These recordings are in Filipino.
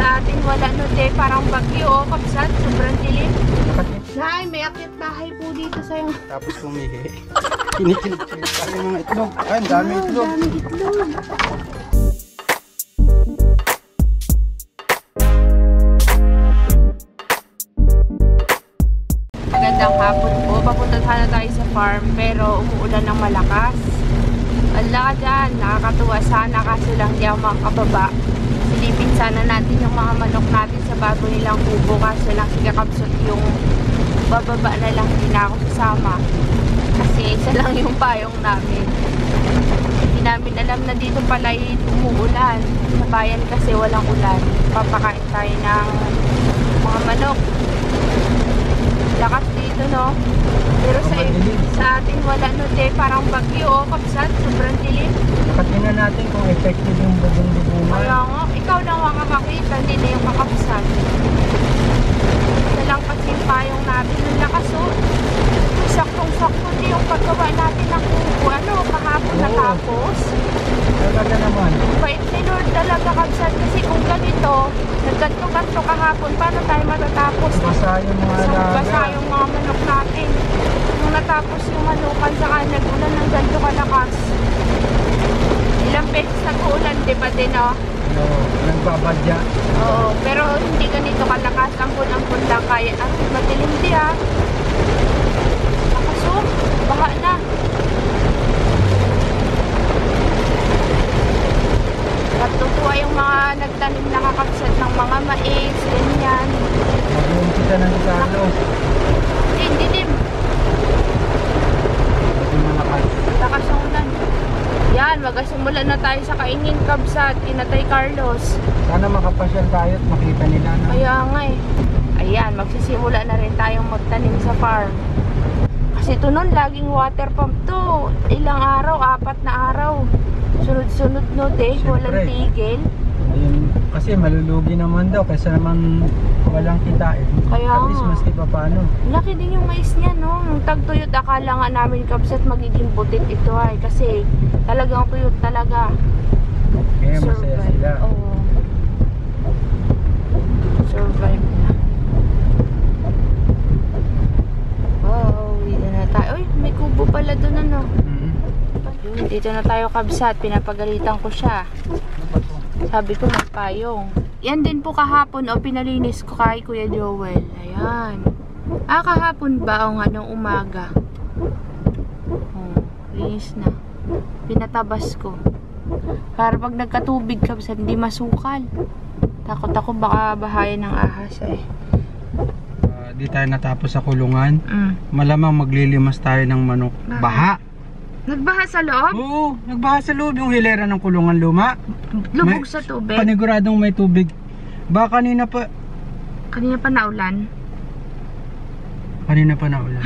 Sa atin wala no de, parang bagyo o kapsat, sobrang dilim. Nay, may akit bahay po dito sa'yo. Tapos pumihi. Kinikilig tayo mga itlog. Ay, ang dami itlog. Ang dami itlog. Magandang hapon po. Papunta sana tayo sa farm pero umuulan ng malakas. Wala ka dyan. Nakakatuwa sana kaso lang di ako makakababa. Silipin sana natin yung mga manok natin sa bago nilang kubo kaso lang sigakabsot yung bababa na lang, hindi na ako sasama kasi isa lang yung payong namin. Hindi namin alam na dito pala umuulan sa bayan kasi walang ulan. Papakain tayo ng mga manok. Lakas dito no, pero sa atin wala no de, parang bagyo o kapsat, sobrang dilim. Nakatingnan natin kung effective yung bubong-bubungan. Kaya nga, ikaw lang makakakita, hindi na yung kakapsat. Ito lang kasi yung payong natin ng lakas o. Saktong-sakto din yung paggawa natin ng kubo. Ano, kahapon natapos. Talaga naman. Bait ni Lord talaga kapsat kasi kung ganito, nagganto-ganto kahapon, paano tayo matatapos? Basa yung mga alaga. Basa yung mga manok natin. Nung natapos yung manukan, saka nag-ulan ng ganto kalakas. Ilang beses nag-uulan, di ba din o? No, nagbabadya. Oo, pero hindi ganito kalakas. Ampun-ampun lang kaya. Ah, madilim di ah. Nakaso, baha na. Natutuwa yung mga nagtanim na kakapsat ng mga mais, ganyan. Mag-uong kita ng Carlo. Hindi dim. Yung malakas. Lakas ang ulan. Yan, magsimula na tayo sa kaingin kabsat, kinatay Carlos. Sana makapasyal tayo at makita nila na. Kaya nga eh. Ayan, magsisimula na rin tayong magtanim sa farm. Kasi ito nun, laging water pump to. Ilang araw, 4 na araw. Sunod-sunod no de, walang tigil. Ayun, kasi malulugi naman daw kaysa naman walang kitain. Kaya at least maski pa paano. laki din yung mais niya no. Nung tagtuyot, akala nga namin kapsat magiging butit ito ay. Kasi talagang tuyot talaga. Kaya masaya sila. Oo. Survive na. Wow, dito na tayo. Uy, may kubo pala doon ano. Yun, dito na tayo kabsat. Pinapagalitan ko siya. Sabi ko magpayong. Yan din po kahapon o pinalinis ko kay Kuya Joel. Ayan. Ah, kahapon ba o nga nung umaga? Oh, linis na. Pinatabas ko. Para pag nagkatubig kabsat, hindi masukal. Takot ako baka bahayan ng ahas eh. Di tayo natapos sa kulungan. Malamang maglilimas tayo ng manok. Baha. Nagbaha sa loob? Oo, nagbaha sa loob yung hilera ng kulungan luma. Lubog sa tubig? Paniguradong may tubig. Baka kanina pa. Kanina pa naulan? Kanina pa naulan.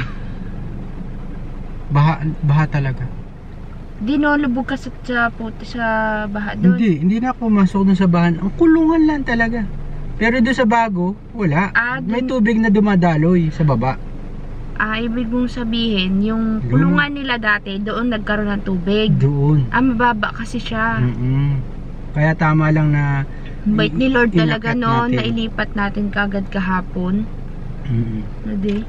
Baha talaga. Di no, lubog ka sa baha doon? Hindi na ako masok doon sa bahan. Ang kulungan lang talaga. Pero doon sa bago, wala. May tubig na dumadaloy sa baba. Ibig mong sabihin, yung kulungan nila dati, doon nagkaroon ng tubig. Doon. Mababa kasi siya. Kaya tama lang na bait ni Lord talaga no, natin. nailipat natin kagad kahapon. Hindi.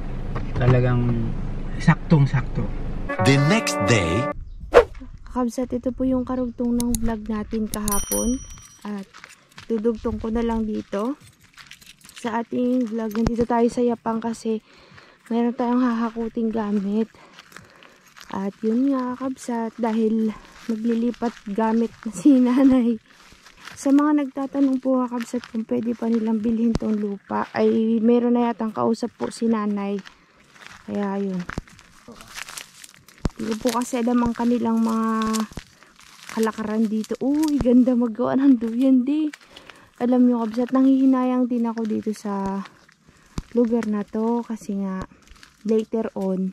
Talagang saktong-sakto. The next day, Kabsat, ito po yung karugtong ng vlog natin kahapon. At dudugtong ko na lang dito. Sa ating vlog, nandito tayo sa Yapang kasi meron tayong hahakuting gamit. At yun nga kabsat, dahil maglilipat gamit na si nanay. Sa mga nagtatanong po kabsat kung pwede pa nilang bilhin tong lupa, ay meron na yatang kausap po si nanay. Kaya yun. Hindi po kasi alam ang kanilang mga kalakaran dito. Uy, ganda magawa ng duyan di. Alam nyo kabsat, nanghihinayang din ako dito sa lugar na to kasi nga later on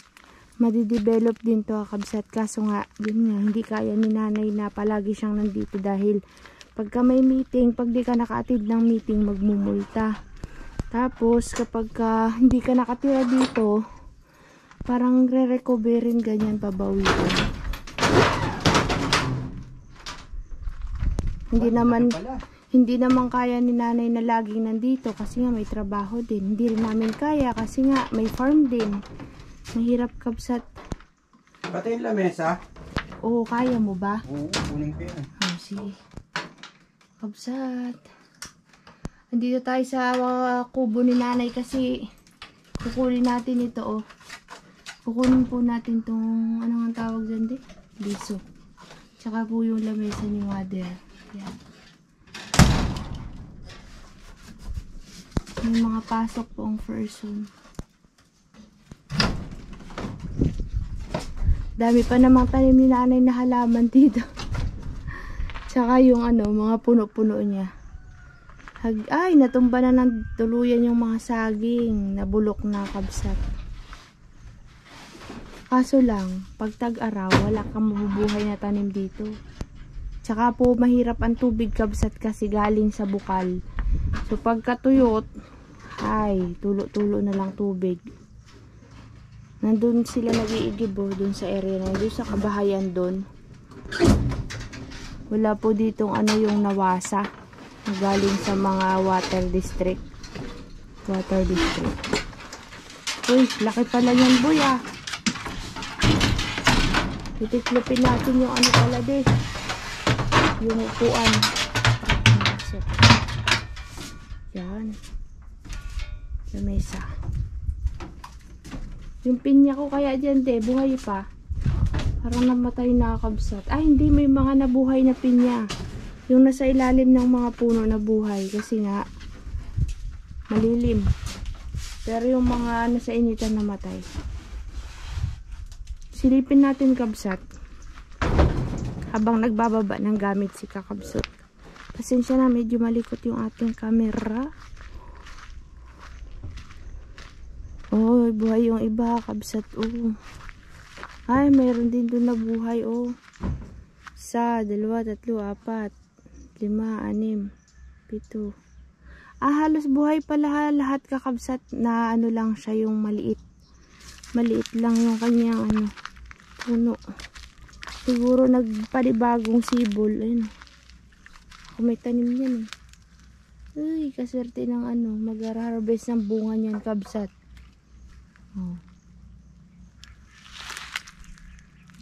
madidevelop din to kabsat, kaso nga yun nga hindi kaya ni nanay na palagi siyang nandito dahil pagka may meeting, pag di ka nakaatid ng meeting magmumulta. Tapos kapag hindi ka nakatira dito parang re-recoverin ganyan, pabawian. Hindi naman kaya ni nanay na laging nandito kasi nga may trabaho din. Hindi rin namin kaya kasi nga may farm din. Mahirap kabsat. Pati yung lamesa? Oo, kaya mo ba? Oo, kunin ko yan. Oh, sige. Kabsat. Andito tayo sa kubo ni nanay kasi kukunin natin ito, oh. Kukunin po natin tong, ano nga tawag dyan, liso. Tsaka po yung lamesa ni mother. Yan. May mga pasok po ang person. Dami pa namang tanim ni nanay na halaman dito. Tsaka yung ano, mga puno-puno niya. Ay, natumba na ng tuluyan yung mga saging. Nabulok na kabsat. Kaso lang, pag tag-araw, wala kang mabubuhay na tanim dito. Tsaka po, mahirap ang tubig kabsat kasi galing sa bukal. So, pagkatuyot, ay, tulo-tulo na lang tubig. Nandun sila nag-iigibo, dun sa area na, dun sa kabahayan dun. Wala po ditong ano yung nawasa. Galing sa mga water district. Water district. Uy, laki pala yan, boy, ah. Titiklopin natin yung ano pala din. Yung upuan. Yan. Lamesa. Yung pinya ko kaya dyan, buhay pa. Parang namatay na kabsat. Ay, hindi. May mga nabuhay na pinya. Yung nasa ilalim ng mga puno na buhay. Kasi nga, malilim. Pero yung mga nasa initan namatay. Silipin natin kabsat. Habang nagbababa ng gamit si kakabsat. Pasensya na, medyo malikot yung ating camera. Oh, buhay yung iba, kabsat. Oh. Ay, mayroon din doon na buhay. Oh. 1, 2, 3, 4, 5, 6, 7. Halos buhay pala lahat kakabsat na ano lang siya yung maliit. Maliit lang yung kanyang ano, puno. Siguro nagpanibagong sibol. Ayun. Ako may tanim yan eh. Uy, kaswerte ng ano, mag-harvest ng bunga niyan kabsat. Oh.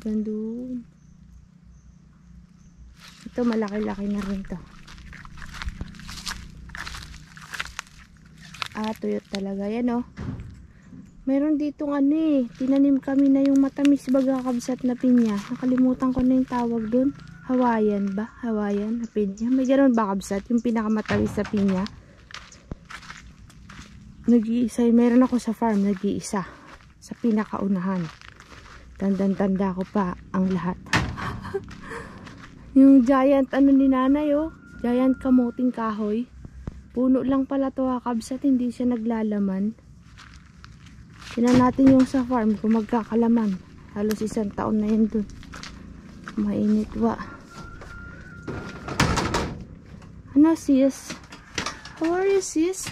Gandun. Ito malaki-laki na rin to. Tuyot talaga yan, oh. Meron ditong ano eh, tinanim kami na yung matamis baga kabsat na pinya. Nakalimutan ko na yung tawag dun. Hawaiian ba? Hawaiian na pinya. May ganoon ba kabsat? Yung pinakamatamis na pinya. Nag-iisa. Meron ako sa farm, nag-iisa. Sa pinakaunahan. Tandang-tanda ko pa ang lahat. Yung giant ano ni nanay, oh. Giant kamuting kahoy. Puno lang pala to kabsat, hindi siya naglalaman. Tingnan natin yung sa farm kung magkakalaman. Halos 1 taon na yun dun. Mainit wa. Ano sis? How are you sis?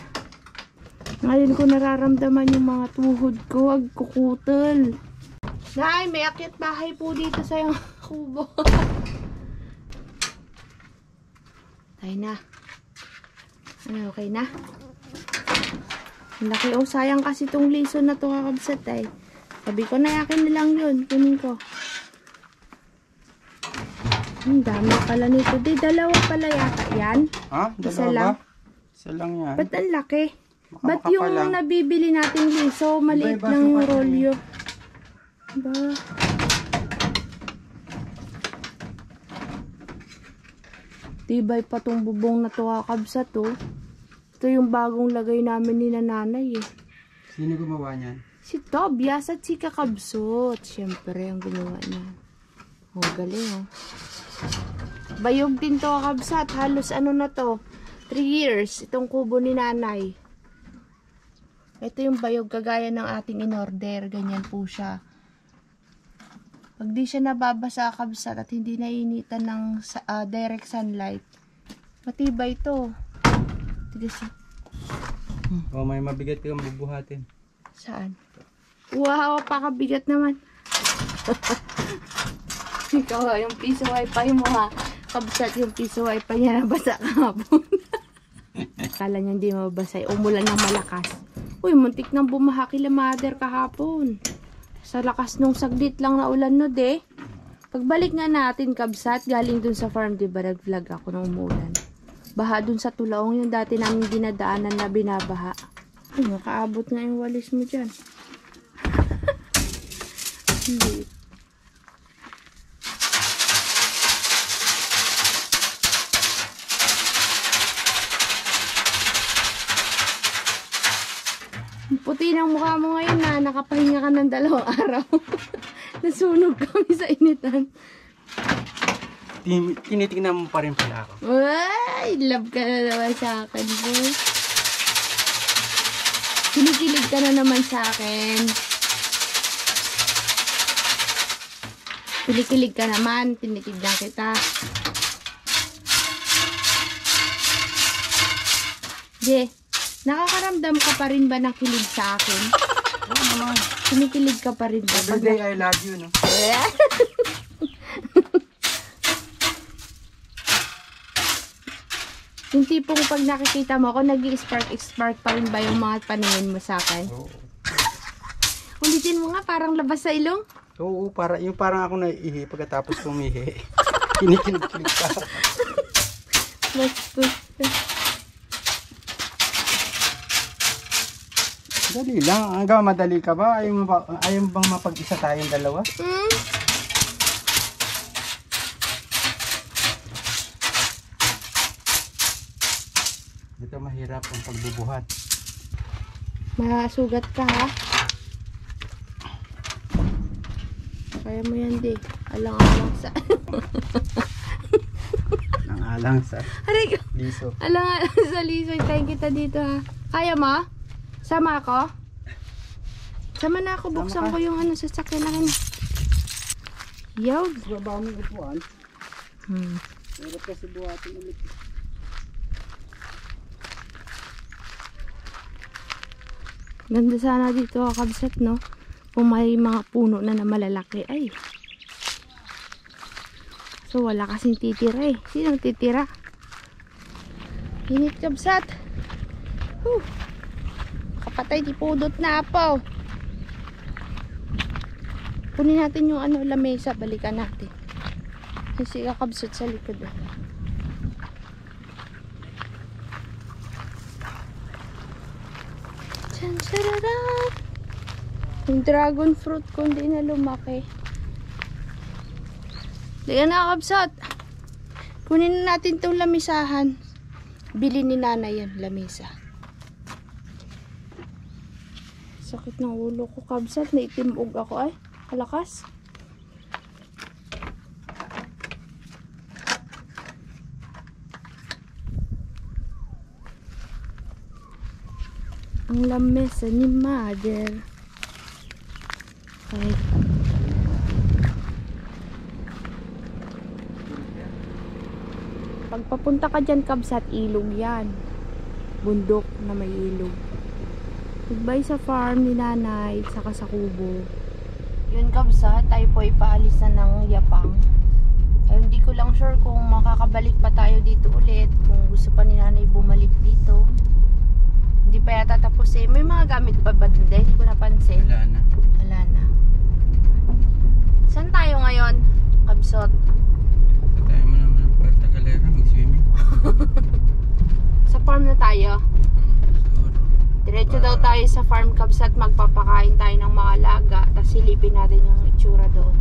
Ngayon ko nararamdaman yung mga tuhod ko. Wag kukutol. Nay, may akyat bahay po dito sa yung kubo. Tayo na. Ano, okay na? Laki, oh, sayang kasi itong liso na ito kakabsat ay. Sabi ko na yakin na lang yun. Kunin ko. Ang dami pala nito. Di, 2 pala yata yan. Ha? 2 ba? Isa lang yan. Ba't ang laki? Baka Ba't yung lang nabibili nating liso? Maliit iba lang yung sukat rolyo. Ba? Tibay pa tong bubong na to kakabsat, oh. Ito yung bagong lagay namin ni nanay eh. Sino gumawa niyan? Si Tobias at si Kakabsot. Siyempre ang gumawa niya. Oh, galing oh. Bayog din to kakabsat. Halos ano na to. 3 years. Itong kubo ni nanay. Ito yung bayog kagaya ng ating in-order. Ganyan po siya. Pag di siya nababasa kakabsat at hindi nainitan ng direct sunlight, matibay to. Oh, may mabigat kang bubuhatin. Saan? Wow, pakabigat naman. Ikaw, yung piso wifi mo ha. Kabsat yung piso ay pa niya nabasa kahapon. Kala niya hindi mabasa. Umulan ng malakas. Uy, muntik nang bumaha kila mother kahapon. Sa lakas nung saglit lang na ulan no, de. Pagbalik nga natin, Kabsat, galing dun sa farm, diba, nag-vlog ako nung umulan. Baha dun sa Tulaong, yung dati namin dinadaanan na binabaha. Ay, nakaabot nga yung walis mo dyan. Hindi. Puti ng mukha mo ngayon na nakapahinga ka ng 2 araw. Nasunog kami sa initan. Tinitingnan mo pa rin pala ako. Ay, love ka na naman sa akin, boy. Kinikilig ka na naman sa akin. Kinikilig ka naman, tinitignan kita. Je, nakakaramdam ka pa rin ba ng kilig sa akin? Oo naman. Kinikilig ka pa rin ba? Everyday I love you, no? Yung tipong pag nakikita mo ako, nag-i-spark pa rin ba yung mga paningin mo sa akin? Oo. Ulitin mo nga, parang labas sa ilong. Oo, parang ako naiihi pagkatapos pumihi. Kinikilig-kilig pa. Bastos ka. Dali lang. Hanggang madali ka ba? Ayaw mo bang mapag-isa tayong dalawa? Dito mahirap ang pagbubuhat. Masugat ka, ha? Kaya mo yan, di. Alang-alang sa... Nang-alang sa Aray ko. liso. Alang-alang sa liso. Tayo kita dito, ha? Kaya mo? Sama ako? Sama na ako. Buksan ko yung ano sa sakyan na kanya. Yaw. Baba mo yung upuan. Hirap kasi buhatin ulit. Ganda sana dito, Kabsat, no? Kung may mga puno na malalaki. Ay. So, wala kasing titira, eh. Sinong titira? Init, Kabsat. Kapatay, di pudot na po. Kunin natin yung ano, lamesa. Balikan natin. Kasi Kabsat sa likod, eh. Chancharara! Yung dragon fruit ko hindi na lumaki. Diyan na, Kabsat. Kunin na natin itong lamisahan. Bili ni nanay yan, lamisa. Sakit ng ulo ko, Kabsat. Naitimog ako ay. Kalakas. Ang lamesa ni mother. Okay. Pagpapunta ka dyan, Kabsat, ilog yan. Bundok na may ilog. Goodbye sa farm ni nanay, saka sa kubo. Yun, Kabsat, tayo po ipaalis na ng Yapang. Ay, hindi ko lang sure kung makakabalik pa tayo dito ulit. Kung gusto pa ni nanay bumalik dito. Hindi pa yata tapos eh. May mga gamit pa ba dun? Hindi ko napansin. Wala na. Wala na. Saan tayo ngayon, Kabsat? Tayo mo naman ang Puerto Galera, mag-swimming. Sa farm na tayo. Siguro. Diretso daw tayo sa farm, Kabsat. Magpapakain tayo ng mga alaga. Tapos silipin natin yung itsura doon.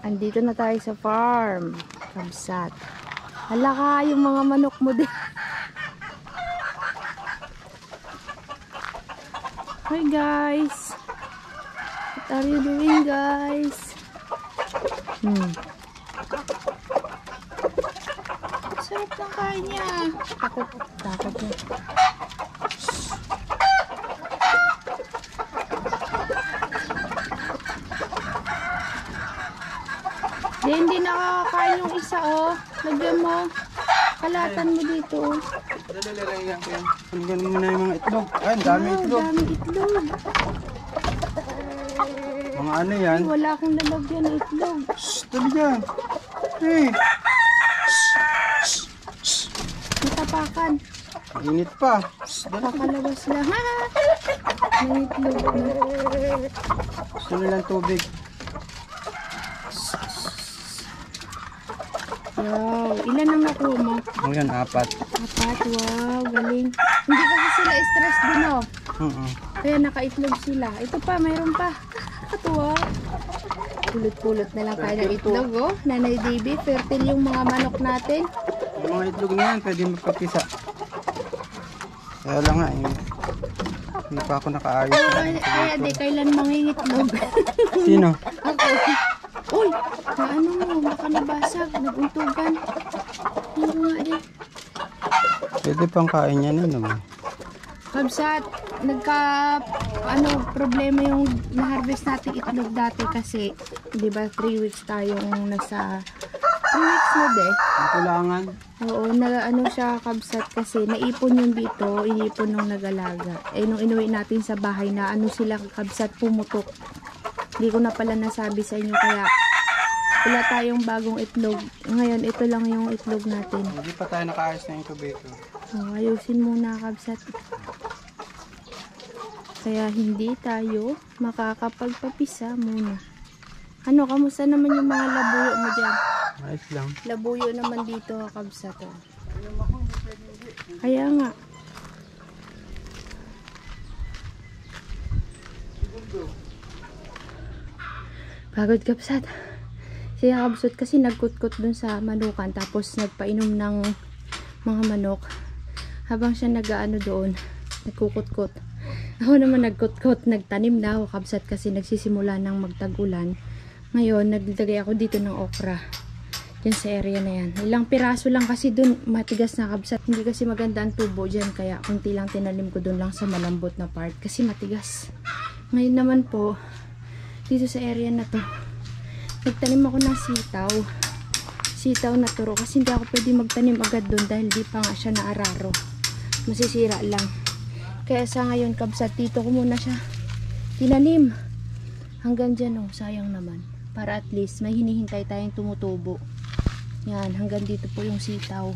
Andito na tayo sa farm, Kabsat. Hala ka, yung mga manok mo din. Hi guys. What are you doing, guys? Sarap ng kain niya. Takot niya. Hindi nakakain yung isa, oh. Lagyan mo. Kalatan mo dito, oh. Lalagyan ko yan. Hanggang mo na yung mga itlog. Ay, ang dami itlog. Dami itlog. Mga ano yan? Ay, wala akong lalagyan ng itlog. Shhh, tabi dyan. Hey. Saan? Init pa. Kakalabas lang. Ha? May itlog na. Gusto nilang tubig. Wow. Ilan ang nakuha mo? Ngayon, 4. 4. Wow. Galing. Hindi kasi sila stress din, oh. Kaya nakaitlog sila. Ito pa, mayroon pa. Katuwa. Pulot-pulot na lang tayo ng itlog, oh. Nanay Davy, fertile yung mga manok natin. Yung mga itlog na yan, pwede magpapisa. Kaya lang nga, hindi pa ako nakaayos. Kaya di, kailan mangingitlog? Sino? Ako. Uy, ano mo, baka nabasag, naguntugan. Ano nga din? Pwede pang kain yan naman. Kabsat, problema yung na-harvest natin itlog dati kasi, di ba, 3 weeks tayong nasa, 3 weeks na de. Kulangan. Oo, siya kabsat kasi naipon yung dito, inipon nung nagalaga. Nung inuwi natin sa bahay na sila kabsat pumutok. Hindi ko na pala nasabi sa inyo kaya wala tayong bagong itlog. Ngayon, ito lang yung itlog natin. Hindi pa tayo nakaayos na incubator. Ayusin muna kabsat. Kaya hindi tayo makakapagpapisa muna. Kamusta naman yung mga labuyo mo dyan? Ayos lang. Labuyo naman dito kabsat. Kaya nga. Pagod kabsat. Siya kabsat kasi nagkutkot dun sa manukan tapos nagpainom ng mga manok. Habang siya doon, nagkukutkot. Ako naman nagkutkot, nagtanim na ako kabsat kasi nagsisimula ng magtag-ulan. Ngayon, naglagay ako dito ng okra. Diyan sa area na yan. Ilang piraso lang kasi dun, matigas na kabsat. Hindi kasi maganda ang tubo dyan, kaya kunti lang tinanim ko dun lang sa malambot na part kasi matigas. Ngayon naman po, dito sa area na to, nagtanim ako ng sitaw na turo kasi hindi ako pwede magtanim agad dun dahil di pa nga siya naararo, masisira lang. Kaya sa ngayon kabsat, dito ko muna siya tinanim hanggang dyan, sayang naman, para at least may hinihintay tayong tumutubo. Yan, hanggang dito po yung sitaw,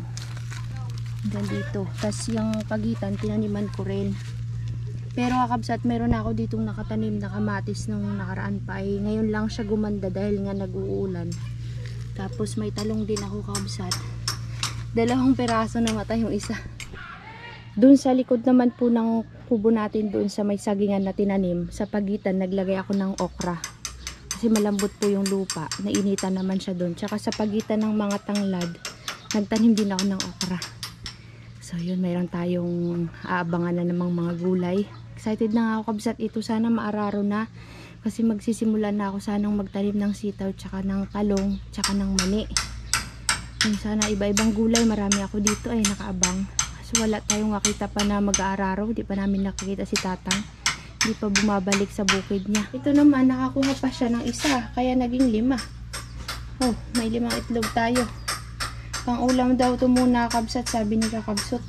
hanggang dito, tas yung pagitan tinaniman ko rin. Pero kabsat, meron ako ditong nakatanim na kamatis nung nakaraan pa, ngayon lang siya gumanda dahil nga nag-uulan. Tapos may talong din ako kabsat, 2 piraso na mata yung isa. Doon sa likod naman po ng kubo natin, doon sa may sagingan na tinanim, sa pagitan naglagay ako ng okra kasi malambot po yung lupa, nainitan naman siya doon. Tsaka sa pagitan ng mga tanglad nagtanim din ako ng okra. So yun, mayroon tayong aabangan na namang mga gulay. Excited na ako kabsat, ito sana maararo na kasi magsisimula na ako sanang magtanim ng sitaw, tsaka ng talong, tsaka ng mani. Yung sana iba-ibang gulay, marami ako dito nakaabang. So wala tayong nakita pa na mag-aararo, di pa namin nakikita si tatang, di pa bumabalik sa bukid niya. Ito naman, nakakuha pa siya ng isa, kaya naging 5. Oh, may 5 itlog tayo. Pang ulam daw ito muna kabsat, sabi ni kakabsot.